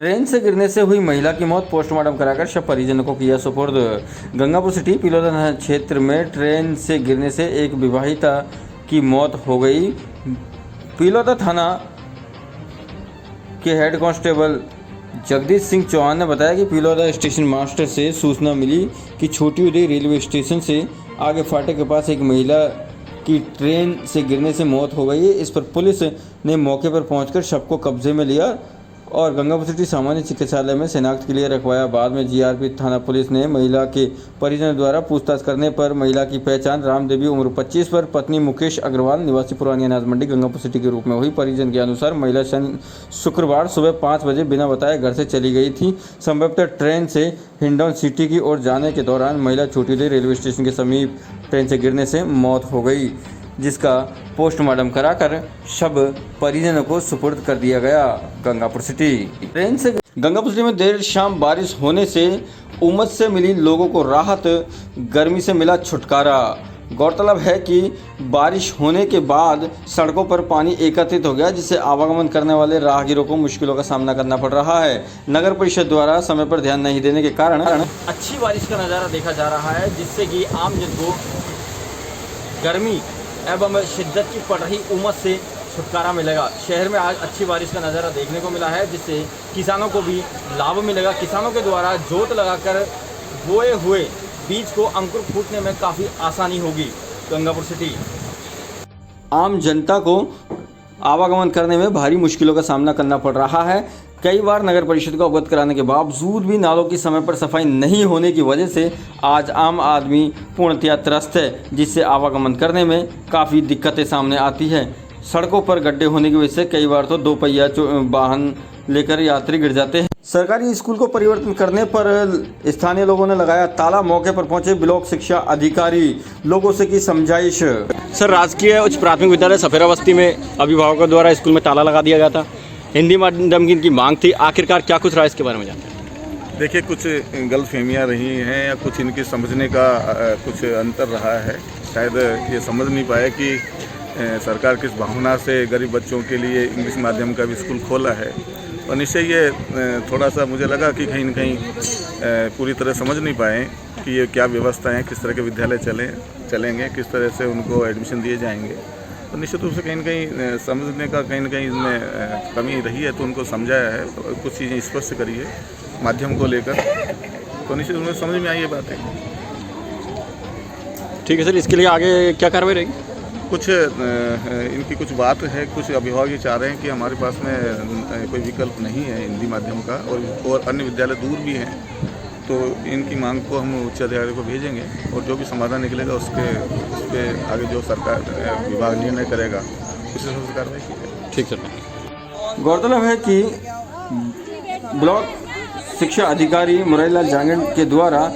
Train से गिरने से हुई महिला की मौत, पोस्टमार्टम कराकर शव परिजनों को किया सुपुर्द। गंगापुर सिटी पिलोदा थाना क्षेत्र में ट्रेन से गिरने से एक विवाहिता की मौत हो गई। पिलोदा थाना के हेड कांस्टेबल जगदीश सिंह चौहान ने बताया कि पिलोदा स्टेशन मास्टर से सूचना मिली कि छोटी उदय रेलवे स्टेशन से आगे फाटक के पास एक महिला की ट्रेन से गिरने से मौत हो गई है। इस पर पुलिस ने मौके पर पहुंचकर शव को कब्जे में लिया और गंगापुर सिटी सामान्य चिकित्सालय में शिनाख्त के लिए रखवाया। बाद में जीआरपी थाना पुलिस ने महिला के परिजनों द्वारा पूछताछ करने पर महिला की पहचान राम देवी उम्र 25 पर पत्नी मुकेश अग्रवाल निवासी पुरानी अनाज मंडी गंगापुर सिटी के रूप में हुई। परिजन के अनुसार महिला शुक्रवार सुबह 5 बजे बिना बताए घर से चली गई थी। संभवतः ट्रेन से हिंडौन सिटी की ओर जाने के दौरान महिला छोटी उदय रेलवे स्टेशन के समीप ट्रेन से गिरने से मौत हो गई, जिसका पोस्टमार्टम कराकर शव परिजनों को सुपुर्द कर दिया गया। गंगापुर सिटी ट्रेन से गंगापुर सिटी में देर शाम बारिश होने से उमस से मिली लोगों को राहत, गर्मी से मिला छुटकारा। गौरतलब है कि बारिश होने के बाद सड़कों पर पानी एकत्रित हो गया, जिससे आवागमन करने वाले राहगीरों को मुश्किलों का सामना करना पड़ रहा है। नगर परिषद द्वारा समय पर ध्यान नहीं देने के कारण अच्छी बारिश का नज़ारा देखा जा रहा है, जिससे कि आम जन को गर्मी एवं शिद्दत की पड़ रही उमस से छुटकारा मिलेगा। शहर में आज अच्छी बारिश का नज़ारा देखने को मिला है, जिससे किसानों को भी लाभ मिलेगा। किसानों के द्वारा जोत लगाकर बोए हुए बीज को अंकुर फूटने में काफ़ी आसानी होगी। गंगापुर सिटी आम जनता को आवागमन करने में भारी मुश्किलों का सामना करना पड़ रहा है। कई बार नगर परिषद को अवगत कराने के बावजूद भी नालों की समय पर सफाई नहीं होने की वजह से आज आम आदमी पूर्णतया त्रस्त है, जिससे आवागमन करने में काफ़ी दिक्कतें सामने आती है। सड़कों पर गड्ढे होने की वजह से कई बार तो 2 पहिया वाहन लेकर यात्री गिर जाते हैं। सरकारी स्कूल को परिवर्तन करने पर स्थानीय लोगों ने लगाया ताला। मौके पर पहुंचे ब्लॉक शिक्षा अधिकारी, लोगों से की समझाइश। सर, राजकीय उच्च प्राथमिक विद्यालय सफेरा बस्ती में अभिभावकों द्वारा स्कूल में ताला लगा दिया गया था। हिंदी माध्यम की इनकी मांग थी, आखिरकार क्या कुछ रहा इसके बारे में जानते हैं? देखिए, कुछ गलतफहमियां रही हैं या कुछ इनके समझने का कुछ अंतर रहा है। शायद ये समझ नहीं पाए कि सरकार किस भावना से गरीब बच्चों के लिए इंग्लिश माध्यम का भी स्कूल खोला है। और निश्चय ये थोड़ा सा मुझे लगा कि कहीं न कहीं पूरी तरह समझ नहीं पाए कि ये क्या व्यवस्था है, किस तरह के विद्यालय चलेंगे, किस तरह से उनको एडमिशन दिए जाएंगे। तो निश्चित रूप से कहीं न कहीं समझने का कहीं न कहीं इसमें कमी रही है, तो उनको समझाया है, कुछ चीज़ें स्पष्ट करी है माध्यम को लेकर, तो निश्चित रूप से समझ में आई ये बात है। ठीक है सर, इसके लिए आगे क्या कार्रवाई रहेगी? कुछ इनकी कुछ बात है, कुछ अभिभावक ये चाह रहे हैं कि हमारे पास में कोई विकल्प नहीं है हिंदी माध्यम का, और अन्य विद्यालय दूर भी हैं, तो इनकी मांग को हम उच्च अधिकारी को भेजेंगे और जो भी समाधान निकलेगा उस पर आगे जो सरकार विभाग निर्णय करेगा उस हिसाब से कार्रवाई की जाएगी। ठीक सर। गौरतलब है कि ब्लॉक शिक्षा अधिकारी मुरैलाल जांगड़ के द्वारा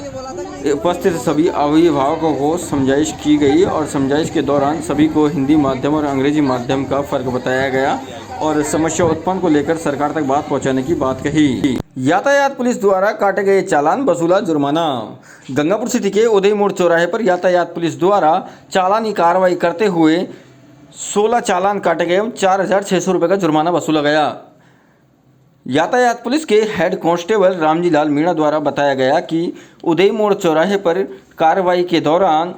उपस्थित सभी अभिभावकों को समझाइश की गई और समझाइश के दौरान सभी को हिंदी माध्यम और अंग्रेजी माध्यम का फ़र्क बताया गया और समस्या उत्पन्न को लेकर सरकार तक बात पहुंचाने की बात कही। यातायात पुलिस द्वारा काटे गए चालान, वसूला जुर्माना। गंगापुर सिटी के उदय मोड़ चौराहे पर यातायात पुलिस द्वारा चालानी कार्रवाई करते हुए 16 चालान काटे गए, 4,600 रुपये का जुर्माना वसूला गया। यातायात पुलिस के हेड कांस्टेबल रामजी लाल मीणा द्वारा बताया गया कि उदय मोड़ चौराहे पर कार्रवाई के दौरान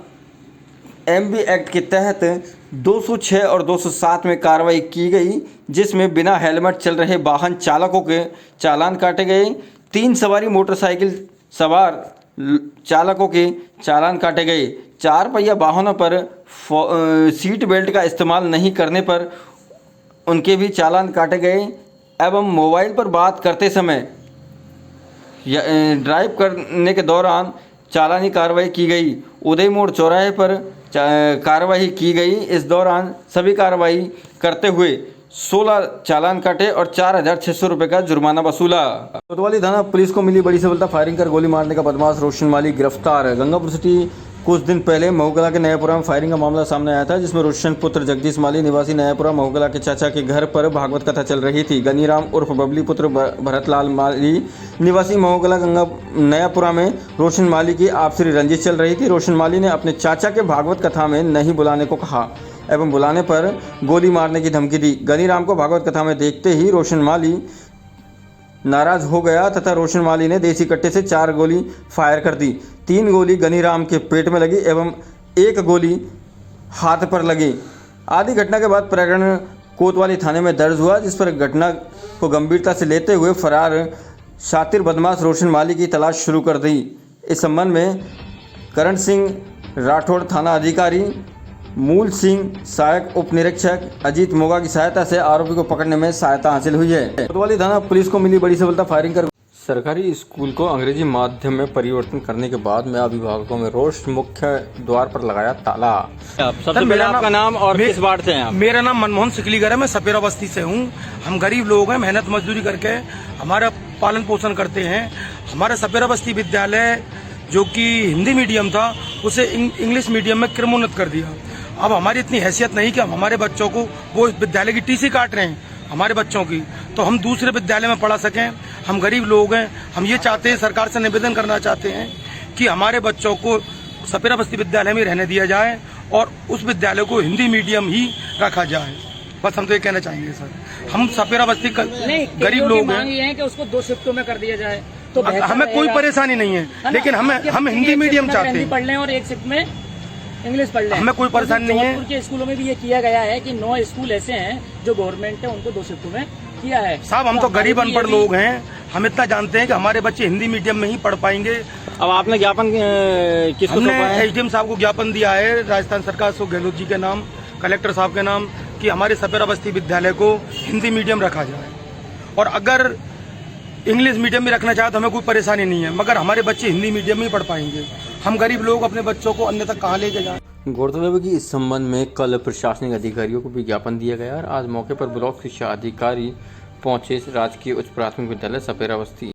एमवी एक्ट के तहत 206 और 207 में कार्रवाई की गई, जिसमें बिना हेलमेट चल रहे वाहन चालकों के चालान काटे गए। 3 सवारी मोटरसाइकिल सवार चालकों के चालान काटे गए। 4 पहिया वाहनों पर सीट बेल्ट का इस्तेमाल नहीं करने पर उनके भी चालान काटे गए एवं मोबाइल पर बात करते समय ड्राइव करने के दौरान चालानी कार्रवाई की गई। उदय मोड़ चौराहे पर कार्रवाई की गई। इस दौरान सभी कार्रवाई करते हुए 16 चालान काटे और 4,600 रुपये का जुर्माना वसूला। कोतवाली थाना पुलिस को मिली बड़ी सफलता, फायरिंग कर गोली मारने का बदमाश रोशन माली गिरफ्तार। गंगापुर सिटी कुछ दिन पहले महुकला के नयापुरा में फायरिंग का मामला सामने आया था, जिसमें रोशन पुत्र जगदीश माली निवासी नयापुरा महुकला के चाचा के घर पर भागवत कथा चल रही थी। गनीराम उर्फ बबली पुत्र भरतलाल माली निवासी महुकला नयापुरा में रोशन माली की आपसी रंजिश चल रही थी। रोशन माली ने अपने चाचा के भागवत कथा में नहीं बुलाने को कहा एवं बुलाने पर गोली मारने की धमकी दी। गनीराम को भागवत कथा में देखते ही रोशन माली नाराज हो गया तथा रोशन माली ने देसी कट्टे से 4 गोली फायर कर दी। 3 गोली गनीराम के पेट में लगी एवं 1 गोली हाथ पर लगी। आदि घटना के बाद प्रकरण कोतवाली थाने में दर्ज हुआ, जिस पर घटना को गंभीरता से लेते हुए फरार शातिर बदमाश रोशन माली की तलाश शुरू कर दी। इस संबंध में करण सिंह राठौड़ थाना अधिकारी, मूल सिंह सहायक उप निरीक्षक, अजीत मोगा की सहायता से आरोपी को पकड़ने में सहायता हासिल हुई है। कोतवाली थाना पुलिस को मिली बड़ी सफलता। फायरिंग कर सरकारी स्कूल को अंग्रेजी माध्यम में परिवर्तन करने के बाद में अभिभावकों में रोष, मुख्य द्वार पर लगाया ताला। सबसे पहले आपका नाम और किस वार्ड से हैं आप? मेरा नाम मनमोहन सिकलीगर है, मैं सपेरा बस्ती से हूँ। हम गरीब लोग हैं, मेहनत मजदूरी करके हमारा पालन पोषण करते हैं। हमारा सपेरा बस्ती विद्यालय जो कि हिंदी मीडियम था, उसे इंग्लिश मीडियम में क्रमोन्नत कर दिया। अब हमारी इतनी हैसियत नहीं कि हम हमारे बच्चों को, वो विद्यालय की टीसी काट रहे हैं हमारे बच्चों की, तो हम दूसरे विद्यालय में पढ़ा सकें। हम गरीब लोग हैं, हम ये चाहते हैं, सरकार से निवेदन करना चाहते हैं कि हमारे बच्चों को सपेरा बस्ती विद्यालय में रहने दिया जाए और उस विद्यालय को हिंदी मीडियम ही रखा जाए। बस हम तो ये कहना चाहेंगे सर। हम सपेरा बस्ती गरीब लोग हैं कि उसको 2 शिफ्टों में कर दिया जाए तो हमें कोई परेशानी नहीं है, लेकिन हम हिंदी मीडियम चाहते हैं। पढ़ लें और 1 शिफ्ट में इंग्लिश पढ़ लें। हमें कोई परेशानी नहीं है। जोधपुर के स्कूलों में भी ये किया गया है कि 9 स्कूल ऐसे हैं जो गवर्नमेंट है, उनको 2 शिफ्टों में किया है। साहब हम तो गरीब अनपढ़ लोग हैं, हम इतना जानते हैं कि हमारे बच्चे हिंदी मीडियम में ही पढ़ पाएंगे। अब आपने ज्ञापन किसको हमने सौंपा है? एसडीएम साहब को ज्ञापन दिया है, राजस्थान सरकार से गहलोत जी के नाम, कलेक्टर साहब के नाम, कि हमारे सपेरा बस्ती विद्यालय को हिंदी मीडियम रखा जाए। और अगर इंग्लिश मीडियम में रखना चाहे तो हमें कोई परेशानी नहीं है, मगर हमारे बच्चे हिंदी मीडियम में ही पढ़ पाएंगे। हम गरीब लोग अपने बच्चों को अन्य तक कहाँ लेके जाए। गौरतलब है कि इस संबंध में कल प्रशासनिक अधिकारियों को भी ज्ञापन दिया गया और आज मौके पर ब्लॉक शिक्षा अधिकारी पहुंचे राजकीय उच्च प्राथमिक विद्यालय सपेरा बस्ती।